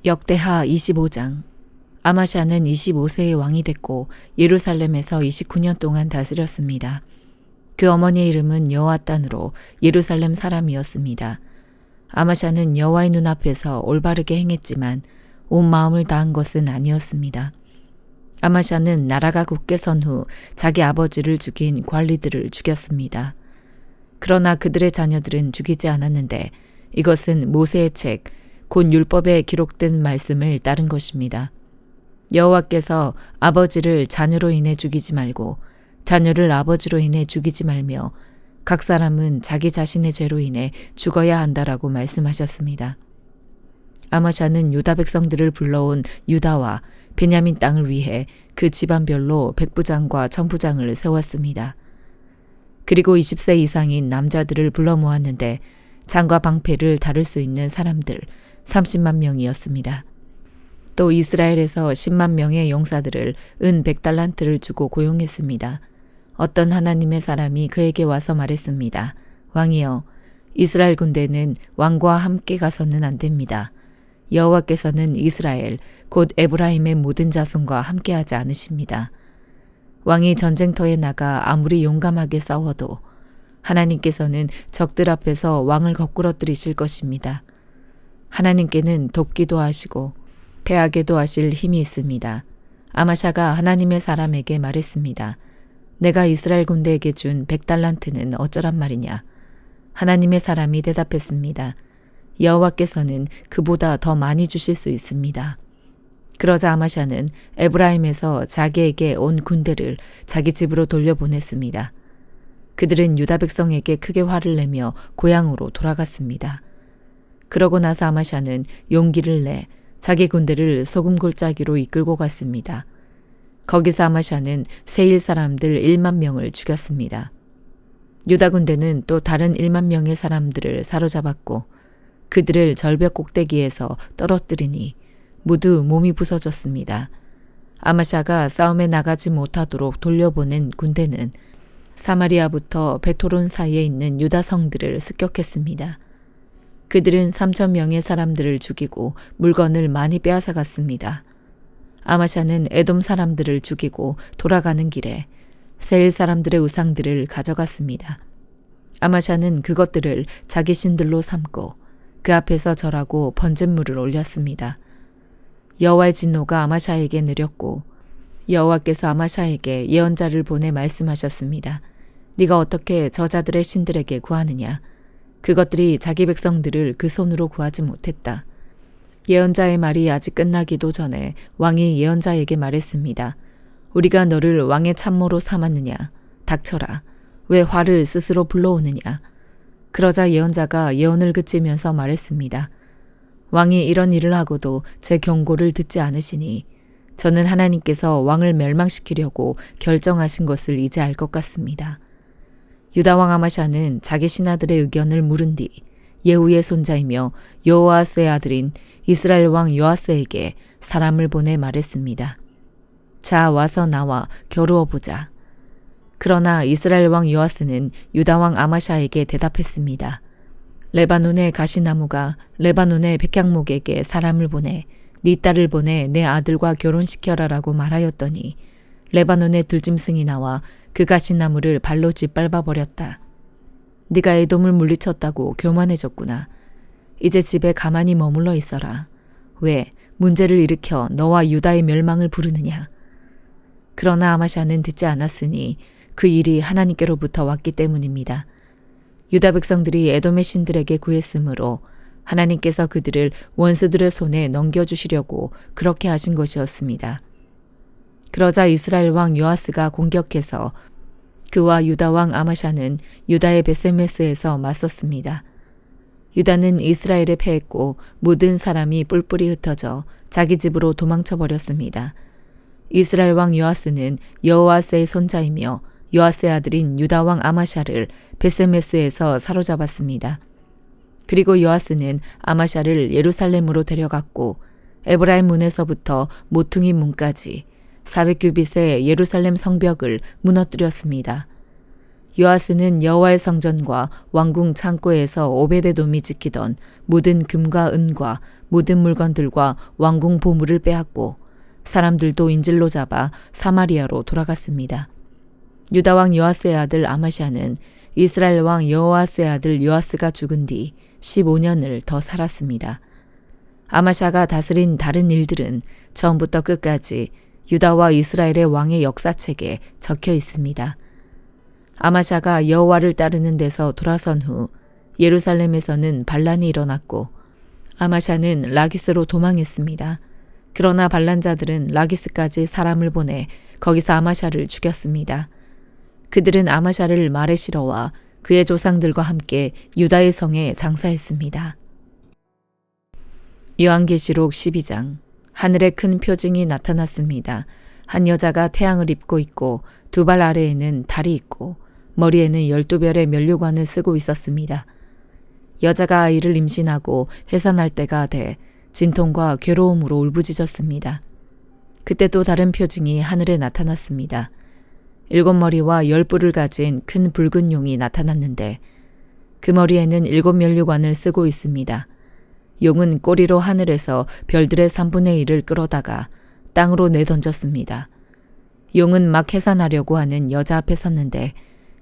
역대하 25장. 아마샤는 25세의 왕이 됐고 예루살렘에서 29년 동안 다스렸습니다. 그 어머니의 이름은 여호아단으로 예루살렘 사람이었습니다. 아마샤는 여호와의 눈앞에서 올바르게 행했지만 온 마음을 다한 것은 아니었습니다. 아마샤는 나라가 굳게 선 후 자기 아버지를 죽인 관리들을 죽였습니다. 그러나 그들의 자녀들은 죽이지 않았는데 이것은 모세의 책, 곧 율법에 기록된 말씀을 따른 것입니다. 여호와께서 아버지를 자녀로 인해 죽이지 말고 자녀를 아버지로 인해 죽이지 말며 각 사람은 자기 자신의 죄로 인해 죽어야 한다라고 말씀하셨습니다. 아마샤는 유다 백성들을 불러온 유다와 베냐민 땅을 위해 그 집안별로 백부장과 천부장을 세웠습니다. 그리고 20세 이상인 남자들을 불러 모았는데 장과 방패를 다룰 수 있는 사람들 30만 명이었습니다. 또 이스라엘에서 10만 명의 용사들을 은 100달란트를 주고 고용했습니다. 어떤 하나님의 사람이 그에게 와서 말했습니다. 왕이여, 이스라엘 군대는 왕과 함께 가서는 안 됩니다. 여호와께서는 이스라엘, 곧 에브라임의 모든 자손과 함께하지 않으십니다. 왕이 전쟁터에 나가 아무리 용감하게 싸워도 하나님께서는 적들 앞에서 왕을 거꾸러뜨리실 것입니다. 하나님께는 돕기도 하시고 패하게도 하실 힘이 있습니다. 아마샤가 하나님의 사람에게 말했습니다. 내가 이스라엘 군대에게 준 100달란트는 어쩌란 말이냐. 하나님의 사람이 대답했습니다. 여호와께서는 그보다 더 많이 주실 수 있습니다. 그러자 아마샤는 에브라임에서 자기에게 온 군대를 자기 집으로 돌려보냈습니다. 그들은 유다 백성에게 크게 화를 내며 고향으로 돌아갔습니다. 그러고 나서 아마샤는 용기를 내 자기 군대를 소금 골짜기로 이끌고 갔습니다. 거기서 아마샤는 세일 사람들 1만 명을 죽였습니다. 유다 군대는 또 다른 1만 명의 사람들을 사로잡았고 그들을 절벽 꼭대기에서 떨어뜨리니 모두 몸이 부서졌습니다. 아마샤가 싸움에 나가지 못하도록 돌려보낸 군대는 사마리아부터 베토론 사이에 있는 유다 성들을 습격했습니다. 그들은 3,000명의 사람들을 죽이고 물건을 많이 빼앗아갔습니다. 아마샤는 에돔 사람들을 죽이고 돌아가는 길에 세일 사람들의 우상들을 가져갔습니다. 아마샤는 그것들을 자기 신들로 삼고 그 앞에서 절하고 번제물을 올렸습니다. 여호와의 진노가 아마샤에게 내렸고 여호와께서 아마샤에게 예언자를 보내 말씀하셨습니다. 네가 어떻게 저자들의 신들에게 구하느냐? 그것들이 자기 백성들을 그 손으로 구하지 못했다. 예언자의 말이 아직 끝나기도 전에 왕이 예언자에게 말했습니다. 우리가 너를 왕의 참모로 삼았느냐? 닥쳐라. 왜 화를 스스로 불러오느냐? 그러자 예언자가 예언을 그치면서 말했습니다. 왕이 이런 일을 하고도 제 경고를 듣지 않으시니 저는 하나님께서 왕을 멸망시키려고 결정하신 것을 이제 알 것 같습니다. 유다 왕 아마샤는 자기 신하들의 의견을 물은 뒤 예후의 손자이며 여호아스의 아들인 이스라엘 왕 요아스에게 사람을 보내 말했습니다. 자, 와서 나와 겨루어 보자. 그러나 이스라엘 왕 요아스는 유다 왕 아마샤에게 대답했습니다. 레바논의 가시나무가 레바논의 백향목에게 사람을 보내 네 딸을 보내 내 아들과 결혼시켜라라고 말하였더니 레바논의 들짐승이 나와 그 가시나무를 발로 짓밟아 버렸다. 네가 에돔을 물리쳤다고 교만해졌구나. 이제 집에 가만히 머물러 있어라. 왜 문제를 일으켜 너와 유다의 멸망을 부르느냐. 그러나 아마샤는 듣지 않았으니 그 일이 하나님께로부터 왔기 때문입니다. 유다 백성들이 에돔의 신들에게 구했으므로 하나님께서 그들을 원수들의 손에 넘겨주시려고 그렇게 하신 것이었습니다. 그러자 이스라엘 왕 요아스가 공격해서 그와 유다 왕 아마샤는 유다의 베세메스에서 맞섰습니다. 유다는 이스라엘에 패했고 모든 사람이 뿔뿔이 흩어져 자기 집으로 도망쳐 버렸습니다. 이스라엘 왕 요아스는 여호아스의 손자이며 요아스의 아들인 유다 왕 아마샤를 베세메스에서 사로잡았습니다. 그리고 요아스는 아마샤를 예루살렘으로 데려갔고 에브라임 문에서부터 모퉁이 문까지 400규빗의 예루살렘 성벽을 무너뜨렸습니다. 요아스는 여호와의 성전과 왕궁 창고에서 오베데돔이 지키던 모든 금과 은과 모든 물건들과 왕궁 보물을 빼앗고 사람들도 인질로 잡아 사마리아로 돌아갔습니다. 유다 왕 요아스의 아들 아마샤는 이스라엘 왕 여호아스의 아들 요아스가 죽은 뒤 15년을 더 살았습니다. 아마샤가 다스린 다른 일들은 처음부터 끝까지 유다와 이스라엘의 왕의 역사책에 적혀 있습니다. 아마샤가 여호와를 따르는 데서 돌아선 후 예루살렘에서는 반란이 일어났고 아마샤는 라기스로 도망했습니다. 그러나 반란자들은 라기스까지 사람을 보내 거기서 아마샤를 죽였습니다. 그들은 아마샤를 말에 실어와 그의 조상들과 함께 유다의 성에 장사했습니다. 요한계시록 12장. 하늘에 큰 표징이 나타났습니다. 한 여자가 태양을 입고 있고 두 발 아래에는 달이 있고 머리에는 12별의 면류관을 쓰고 있었습니다. 여자가 아이를 임신하고 해산할 때가 돼 진통과 괴로움으로 울부짖었습니다. 그때 또 다른 표징이 하늘에 나타났습니다. 7머리와 10뿔을 가진 큰 붉은 용이 나타났는데 그 머리에는 7면류관을 쓰고 있습니다. 용은 꼬리로 하늘에서 별들의 3분의 1을 끌어다가 땅으로 내던졌습니다. 용은 막 해산하려고 하는 여자 앞에 섰는데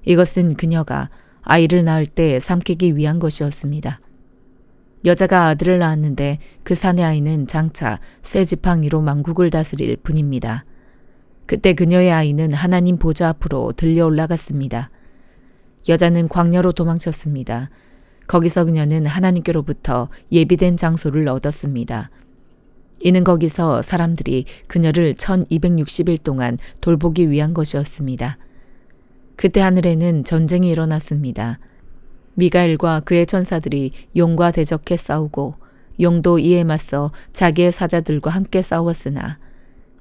이것은 그녀가 아이를 낳을 때 삼키기 위한 것이었습니다. 여자가 아들을 낳았는데 그 사내 아이는 장차 새 지팡이로 만국을 다스릴 분입니다. 그때 그녀의 아이는 하나님 보좌 앞으로 들려 올라갔습니다. 여자는 광야로 도망쳤습니다. 거기서 그녀는 하나님께로부터 예비된 장소를 얻었습니다. 이는 거기서 사람들이 그녀를 1260일 동안 돌보기 위한 것이었습니다. 그때 하늘에는 전쟁이 일어났습니다. 미가엘과 그의 천사들이 용과 대적해 싸우고 용도 이에 맞서 자기의 사자들과 함께 싸웠으나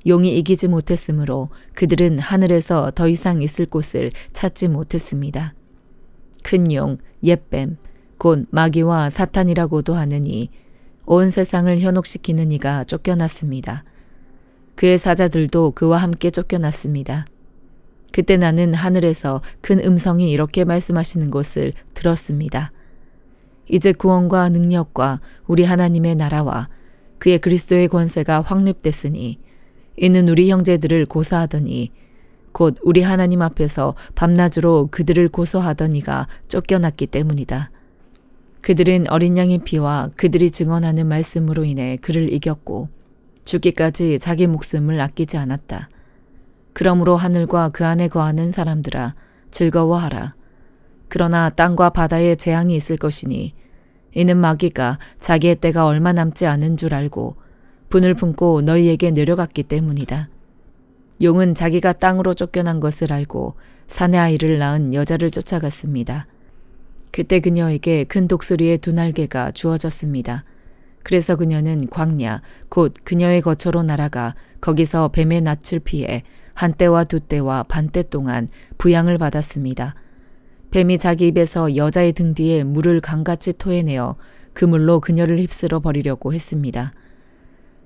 용이 이기지 못했으므로 그들은 하늘에서 더 이상 있을 곳을 찾지 못했습니다. 큰 용, 옙뱀, 곧 마귀와 사탄이라고도 하느니 온 세상을 현혹시키는 이가 쫓겨났습니다. 그의 사자들도 그와 함께 쫓겨났습니다. 그때 나는 하늘에서 큰 음성이 이렇게 말씀하시는 것을 들었습니다. 이제 구원과 능력과 우리 하나님의 나라와 그의 그리스도의 권세가 확립됐으니 이는 우리 형제들을 고사하더니 곧 우리 하나님 앞에서 밤낮으로 그들을 고소하던 이가 쫓겨났기 때문이다. 그들은 어린 양의 피와 그들이 증언하는 말씀으로 인해 그를 이겼고 죽기까지 자기 목숨을 아끼지 않았다. 그러므로 하늘과 그 안에 거하는 사람들아 즐거워하라. 그러나 땅과 바다에 재앙이 있을 것이니 이는 마귀가 자기의 때가 얼마 남지 않은 줄 알고 분을 품고 너희에게 내려갔기 때문이다. 용은 자기가 땅으로 쫓겨난 것을 알고 사내 아이를 낳은 여자를 쫓아갔습니다. 그때 그녀에게 큰 독수리의 두 날개가 주어졌습니다. 그래서 그녀는 광야 곧 그녀의 거처로 날아가 거기서 뱀의 낯을 피해 한 때와 두 때와 반 때 동안 부양을 받았습니다. 뱀이 자기 입에서 여자의 등 뒤에 물을 강같이 토해내어 그물로 그녀를 휩쓸어 버리려고 했습니다.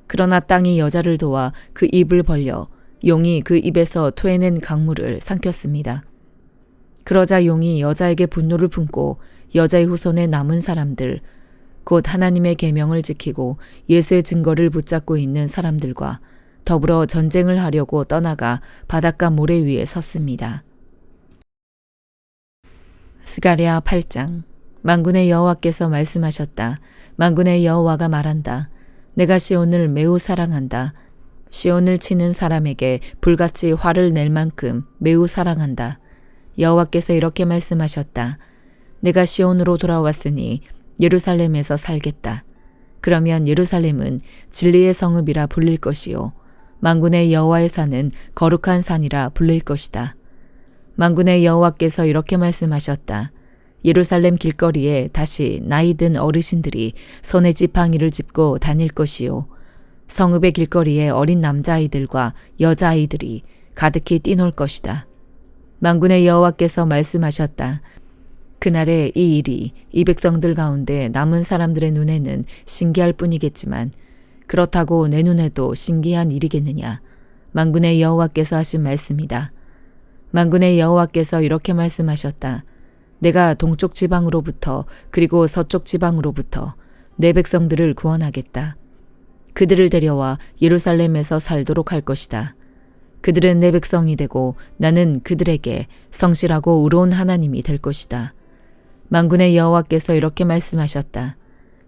그러나 땅이 여자를 도와 그 입을 벌려 용이 그 입에서 토해낸 강물을 삼켰습니다. 그러자 용이 여자에게 분노를 품고 여자의 후손에 남은 사람들, 곧 하나님의 계명을 지키고 예수의 증거를 붙잡고 있는 사람들과 더불어 전쟁을 하려고 떠나가 바닷가 모래 위에 섰습니다. 스가랴 8장. 만군의 여호와께서 말씀하셨다. 만군의 여호와가 말한다. 내가 시온을 매우 사랑한다. 시온을 치는 사람에게 불같이 화를 낼 만큼 매우 사랑한다. 여호와께서 이렇게 말씀하셨다. 내가 시온으로 돌아왔으니 예루살렘에서 살겠다. 그러면 예루살렘은 진리의 성읍이라 불릴 것이요 만군의 여호와의 산은 거룩한 산이라 불릴 것이다. 만군의 여호와께서 이렇게 말씀하셨다. 예루살렘 길거리에 다시 나이 든 어르신들이 손에 지팡이를 짚고 다닐 것이요 성읍의 길거리에 어린 남자아이들과 여자아이들이 가득히 뛰놀 것이다. 만군의 여호와께서 말씀하셨다. 그날에 이 일이 이 백성들 가운데 남은 사람들의 눈에는 신기할 뿐이겠지만 그렇다고 내 눈에도 신기한 일이겠느냐. 만군의 여호와께서 하신 말씀이다. 만군의 여호와께서 이렇게 말씀하셨다. 내가 동쪽 지방으로부터 그리고 서쪽 지방으로부터 내 백성들을 구원하겠다. 그들을 데려와 예루살렘에서 살도록 할 것이다. 그들은 내 백성이 되고 나는 그들에게 성실하고 의로운 하나님이 될 것이다. 만군의 여호와께서 이렇게 말씀하셨다.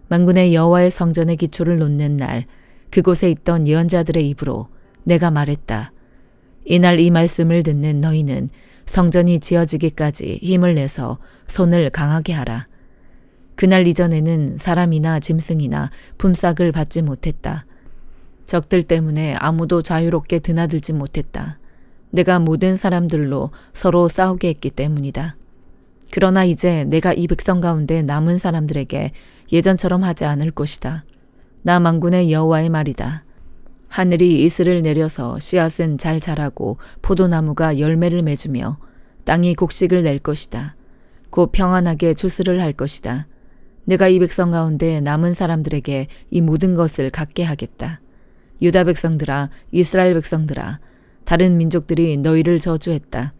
만군의 여호와의 성전의 기초를 놓는 날 그곳에 있던 예언자들의 입으로 내가 말했다. 이날 이 말씀을 듣는 너희는 성전이 지어지기까지 힘을 내서 손을 강하게 하라. 그날 이전에는 사람이나 짐승이나 품삯을 받지 못했다. 적들 때문에 아무도 자유롭게 드나들지 못했다. 내가 모든 사람들로 서로 싸우게 했기 때문이다. 그러나 이제 내가 이 백성 가운데 남은 사람들에게 예전처럼 하지 않을 것이다. 나 만군의 여호와의 말이다. 하늘이 이슬을 내려서 씨앗은 잘 자라고 포도나무가 열매를 맺으며 땅이 곡식을 낼 것이다. 곧 평안하게 추수를 할 것이다. 내가 이 백성 가운데 남은 사람들에게 이 모든 것을 갖게 하겠다. 유다 백성들아, 이스라엘 백성들아, 다른 민족들이 너희를 저주했다.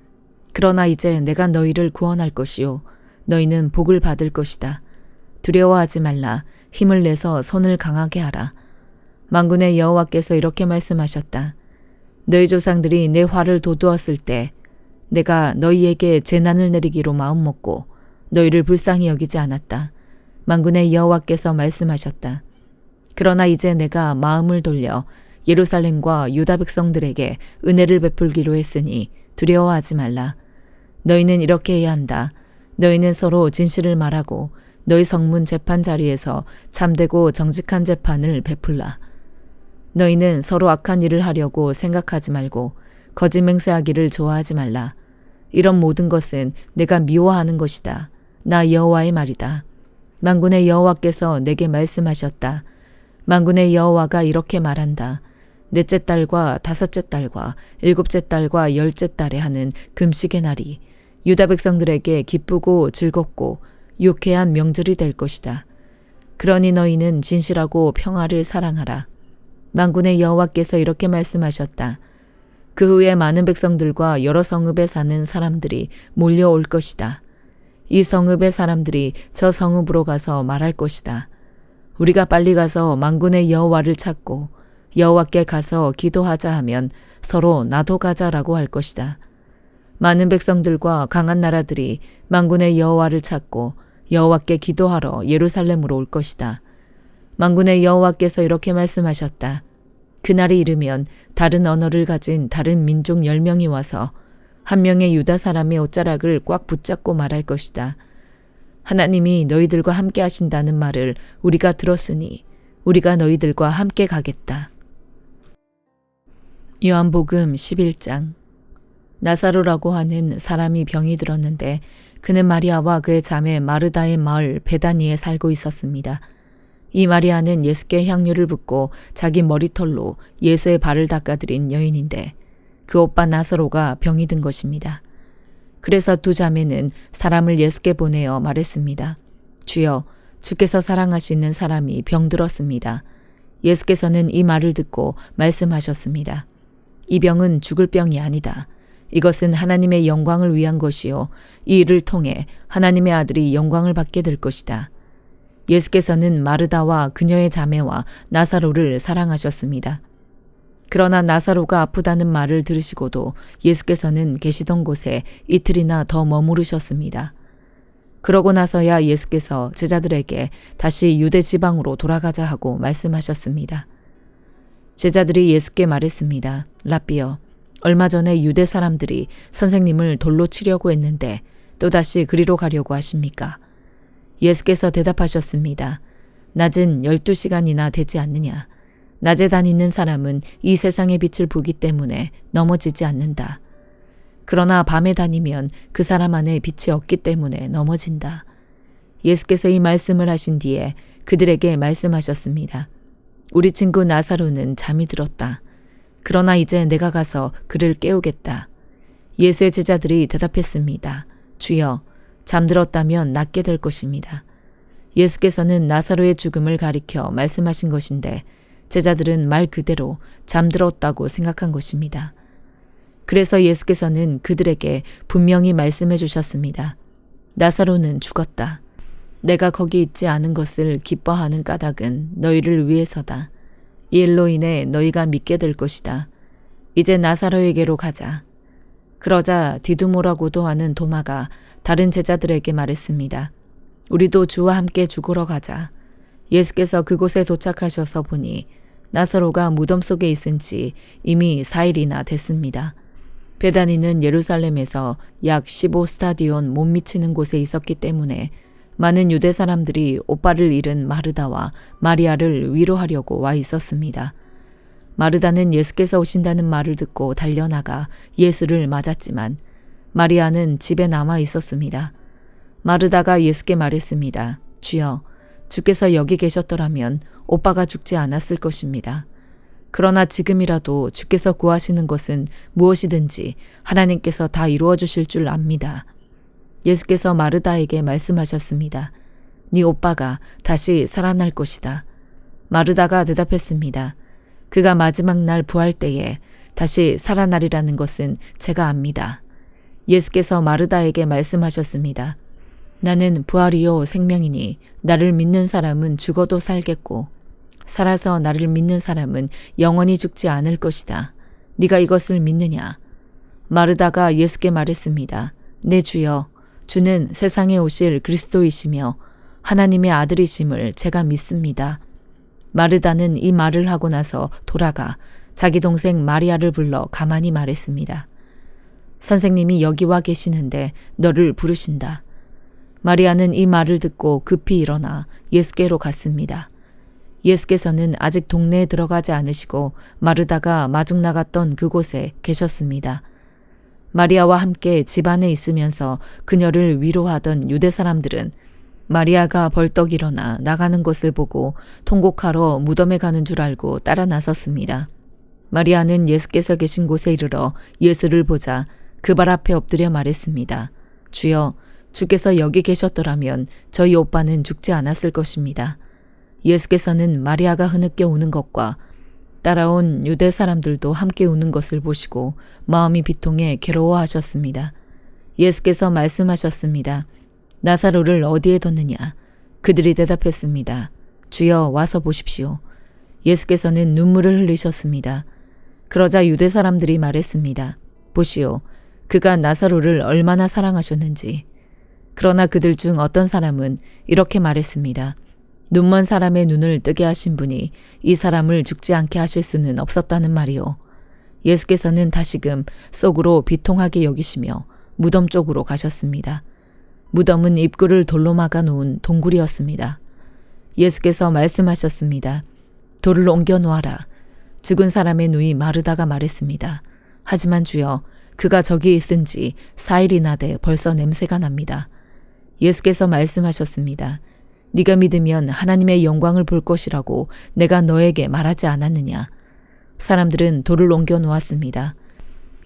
그러나 이제 내가 너희를 구원할 것이요 너희는 복을 받을 것이다. 두려워하지 말라. 힘을 내서 손을 강하게 하라. 만군의 여호와께서 이렇게 말씀하셨다. 너희 조상들이 내 화를 돋우었을 때 내가 너희에게 재난을 내리기로 마음먹고 너희를 불쌍히 여기지 않았다. 만군의 여호와께서 말씀하셨다. 그러나 이제 내가 마음을 돌려 예루살렘과 유다 백성들에게 은혜를 베풀기로 했으니 두려워하지 말라. 너희는 이렇게 해야 한다. 너희는 서로 진실을 말하고 너희 성문 재판 자리에서 참되고 정직한 재판을 베풀라. 너희는 서로 악한 일을 하려고 생각하지 말고 거짓 맹세하기를 좋아하지 말라. 이런 모든 것은 내가 미워하는 것이다. 나 여호와의 말이다. 만군의 여호와께서 내게 말씀하셨다. 만군의 여호와가 이렇게 말한다. 넷째 달과 다섯째 달과 일곱째 달과 열째 달에 하는 금식의 날이 유다 백성들에게 기쁘고 즐겁고 유쾌한 명절이 될 것이다. 그러니 너희는 진실하고 평화를 사랑하라. 만군의 여호와께서 이렇게 말씀하셨다. 그 후에 많은 백성들과 여러 성읍에 사는 사람들이 몰려올 것이다. 이 성읍의 사람들이 저 성읍으로 가서 말할 것이다. 우리가 빨리 가서 만군의 여호와를 찾고 여호와께 가서 기도하자 하면 서로 나도 가자라고 할 것이다. 많은 백성들과 강한 나라들이 만군의 여호와를 찾고 여호와께 기도하러 예루살렘으로 올 것이다. 만군의 여호와께서 이렇게 말씀하셨다. 그날이 이르면 다른 언어를 가진 다른 민족 10명이 와서 한 명의 유다 사람의 옷자락을 꽉 붙잡고 말할 것이다. 하나님이 너희들과 함께 하신다는 말을 우리가 들었으니 우리가 너희들과 함께 가겠다. 요한복음 11장. 나사로라고 하는 사람이 병이 들었는데 그는 마리아와 그의 자매 마르다의 마을 베다니에 살고 있었습니다. 이 마리아는 예수께 향유를 붓고 자기 머리털로 예수의 발을 닦아드린 여인인데 그 오빠 나사로가 병이 든 것입니다. 그래서 두 자매는 사람을 예수께 보내어 말했습니다. 주여, 주께서 사랑하시는 사람이 병들었습니다. 예수께서는 이 말을 듣고 말씀하셨습니다. 이 병은 죽을 병이 아니다. 이것은 하나님의 영광을 위한 것이요 이 일을 통해 하나님의 아들이 영광을 받게 될 것이다. 예수께서는 마르다와 그녀의 자매와 나사로를 사랑하셨습니다. 그러나 나사로가 아프다는 말을 들으시고도 예수께서는 계시던 곳에 이틀이나 더 머무르셨습니다. 그러고 나서야 예수께서 제자들에게 다시 유대 지방으로 돌아가자 하고 말씀하셨습니다. 제자들이 예수께 말했습니다. 랍비여, 얼마 전에 유대 사람들이 선생님을 돌로 치려고 했는데 또다시 그리로 가려고 하십니까? 예수께서 대답하셨습니다. 낮은 12시간이나 되지 않느냐? 낮에 다니는 사람은 이 세상의 빛을 보기 때문에 넘어지지 않는다. 그러나 밤에 다니면 그 사람 안에 빛이 없기 때문에 넘어진다. 예수께서 이 말씀을 하신 뒤에 그들에게 말씀하셨습니다. 우리 친구 나사로는 잠이 들었다. 그러나 이제 내가 가서 그를 깨우겠다. 예수의 제자들이 대답했습니다. 주여, 잠들었다면 낫게 될 것입니다. 예수께서는 나사로의 죽음을 가리켜 말씀하신 것인데 제자들은 말 그대로 잠들었다고 생각한 것입니다. 그래서 예수께서는 그들에게 분명히 말씀해 주셨습니다. 나사로는 죽었다. 내가 거기 있지 않은 것을 기뻐하는 까닭은 너희를 위해서다. 이 일로 인해 너희가 믿게 될 것이다. 이제 나사로에게로 가자. 그러자 디두모라고도 하는 도마가 다른 제자들에게 말했습니다. 우리도 주와 함께 죽으러 가자. 예수께서 그곳에 도착하셔서 보니 나사로가 무덤 속에 있은 지 이미 4일이나 됐습니다. 베다니는 예루살렘에서 약 15스타디온 못 미치는 곳에 있었기 때문에 많은 유대 사람들이 오빠를 잃은 마르다와 마리아를 위로하려고 와 있었습니다. 마르다는 예수께서 오신다는 말을 듣고 달려나가 예수를 맞았지만 마리아는 집에 남아 있었습니다. 마르다가 예수께 말했습니다. 주여, 주께서 여기 계셨더라면 오빠가 죽지 않았을 것입니다. 그러나 지금이라도 주께서 구하시는 것은 무엇이든지 하나님께서 다 이루어 주실 줄 압니다. 예수께서 마르다에게 말씀하셨습니다. 네 오빠가 다시 살아날 것이다. 마르다가 대답했습니다. 그가 마지막 날 부활 때에 다시 살아나리라는 것은 제가 압니다. 예수께서 마르다에게 말씀하셨습니다. 나는 부활이요 생명이니 나를 믿는 사람은 죽어도 살겠고 살아서 나를 믿는 사람은 영원히 죽지 않을 것이다. 네가 이것을 믿느냐? 마르다가 예수께 말했습니다. 네 주여, 주는 세상에 오실 그리스도이시며 하나님의 아들이심을 제가 믿습니다. 마르다는 이 말을 하고 나서 돌아가 자기 동생 마리아를 불러 가만히 말했습니다. 선생님이 여기 와 계시는데 너를 부르신다. 마리아는 이 말을 듣고 급히 일어나 예수께로 갔습니다. 예수께서는 아직 동네에 들어가지 않으시고 마르다가 마중 나갔던 그곳에 계셨습니다. 마리아와 함께 집 안에 있으면서 그녀를 위로하던 유대 사람들은 마리아가 벌떡 일어나 나가는 것을 보고 통곡하러 무덤에 가는 줄 알고 따라 나섰습니다. 마리아는 예수께서 계신 곳에 이르러 예수를 보자 그 발 앞에 엎드려 말했습니다. 주여, 주께서 여기 계셨더라면 저희 오빠는 죽지 않았을 것입니다. 예수께서는 마리아가 흐느껴 우는 것과 따라온 유대 사람들도 함께 우는 것을 보시고 마음이 비통해 괴로워하셨습니다. 예수께서 말씀하셨습니다. 나사로를 어디에 뒀느냐? 그들이 대답했습니다. 주여, 와서 보십시오. 예수께서는 눈물을 흘리셨습니다. 그러자 유대 사람들이 말했습니다. 보시오, 그가 나사로를 얼마나 사랑하셨는지. 그러나 그들 중 어떤 사람은 이렇게 말했습니다. 눈먼 사람의 눈을 뜨게 하신 분이 이 사람을 죽지 않게 하실 수는 없었다는 말이오. 예수께서는 다시금 속으로 비통하게 여기시며 무덤 쪽으로 가셨습니다. 무덤은 입구를 돌로 막아 놓은 동굴이었습니다. 예수께서 말씀하셨습니다. 돌을 옮겨 놓아라. 죽은 사람의 누이 마르다가 말했습니다. 하지만 주여, 그가 저기 있은 지 4일이나 돼 벌써 냄새가 납니다. 예수께서 말씀하셨습니다. 네가 믿으면 하나님의 영광을 볼 것이라고 내가 너에게 말하지 않았느냐. 사람들은 돌을 옮겨 놓았습니다.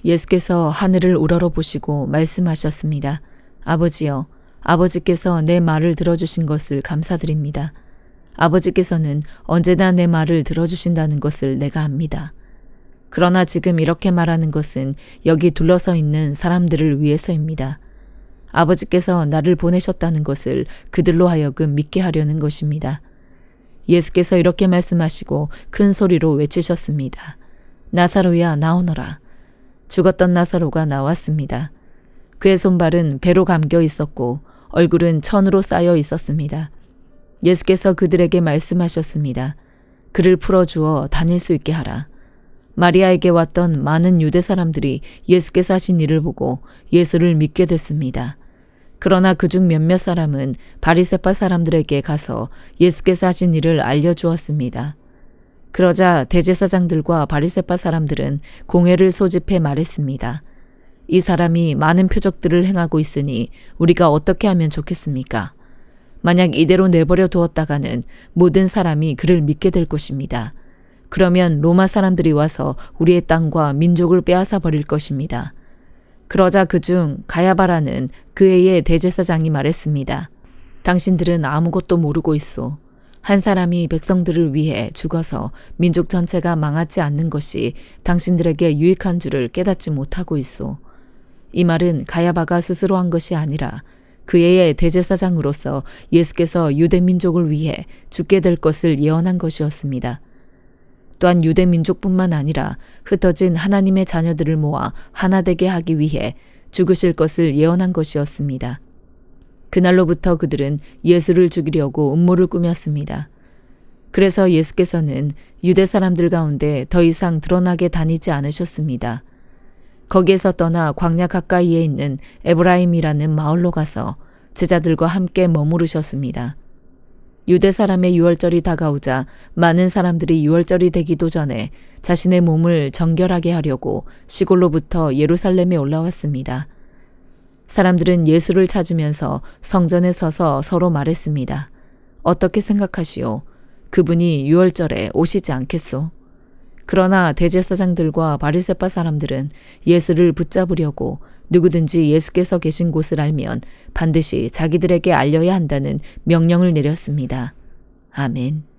예수께서 하늘을 우러러보시고 말씀하셨습니다. 아버지여, 아버지께서 내 말을 들어주신 것을 감사드립니다. 아버지께서는 언제나 내 말을 들어주신다는 것을 내가 압니다. 그러나 지금 이렇게 말하는 것은 여기 둘러서 있는 사람들을 위해서입니다. 아버지께서 나를 보내셨다는 것을 그들로 하여금 믿게 하려는 것입니다. 예수께서 이렇게 말씀하시고 큰 소리로 외치셨습니다. 나사로야, 나오너라. 죽었던 나사로가 나왔습니다. 그의 손발은 배로 감겨 있었고 얼굴은 천으로 쌓여 있었습니다. 예수께서 그들에게 말씀하셨습니다. 그를 풀어주어 다닐 수 있게 하라. 마리아에게 왔던 많은 유대 사람들이 예수께서 하신 일을 보고 예수를 믿게 됐습니다. 그러나 그중 몇몇 사람은 바리새파 사람들에게 가서 예수께서 하신 일을 알려주었습니다. 그러자 대제사장들과 바리새파 사람들은 공회를 소집해 말했습니다. 이 사람이 많은 표적들을 행하고 있으니 우리가 어떻게 하면 좋겠습니까? 만약 이대로 내버려 두었다가는 모든 사람이 그를 믿게 될 것입니다. 그러면 로마 사람들이 와서 우리의 땅과 민족을 빼앗아 버릴 것입니다. 그러자 그중 가야바라는 그 해의 대제사장이 말했습니다. 당신들은 아무것도 모르고 있소. 한 사람이 백성들을 위해 죽어서 민족 전체가 망하지 않는 것이 당신들에게 유익한 줄을 깨닫지 못하고 있소. 이 말은 가야바가 스스로 한 것이 아니라 그의 대제사장으로서 예수께서 유대 민족을 위해 죽게 될 것을 예언한 것이었습니다. 또한 유대 민족뿐만 아니라 흩어진 하나님의 자녀들을 모아 하나 되게 하기 위해 죽으실 것을 예언한 것이었습니다. 그날로부터 그들은 예수를 죽이려고 음모를 꾸몄습니다. 그래서 예수께서는 유대 사람들 가운데 더 이상 드러나게 다니지 않으셨습니다. 거기에서 떠나 광야 가까이에 있는 에브라임이라는 마을로 가서 제자들과 함께 머무르셨습니다. 유대 사람의 유월절이 다가오자 많은 사람들이 유월절이 되기도 전에 자신의 몸을 정결하게 하려고 시골로부터 예루살렘에 올라왔습니다. 사람들은 예수를 찾으면서 성전에 서서 서로 말했습니다. 어떻게 생각하시오? 그분이 유월절에 오시지 않겠소? 그러나 대제사장들과 바리새파 사람들은 예수를 붙잡으려고 누구든지 예수께서 계신 곳을 알면 반드시 자기들에게 알려야 한다는 명령을 내렸습니다. 아멘.